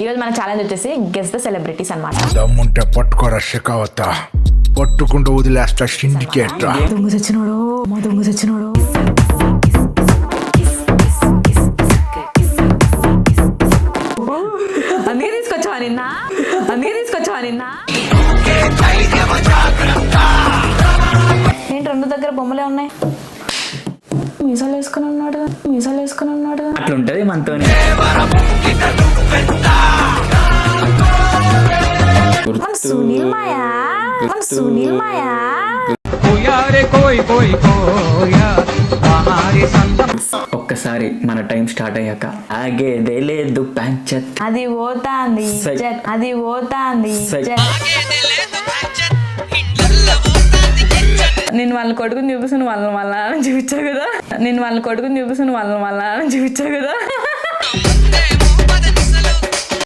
ఈరోజు మన ఛాలెంజ్ వచ్చేసి గెస్ ద సెలబ్రిటీస్ అన్నమాట. దమ్ముంటే పట్టుకోరా షెకావత, పట్టుకుంటూ వదిలేస్తా సిండికేట్. దొంగ సచ్చినోడు, మా దొంగ సచ్చినోడు. అందుకే తీసుకొచ్చావా నిన్న, ఏంటి రెండు దగ్గర బొమ్మలే ఉన్నాయి. మీసాలు వేసుకుని ఉన్నాడు. అట్లుంటది మనతో. సునీల్ మాయా ఒక్కసారి మన టైం స్టార్ట్ అయ్యాక ఆగేదే లేదు పంచత్. అది పోతాంది, నేను వాళ్ళ కొడుకుని చూపిస్తాను వాళ్ళ చూపించావు కదా.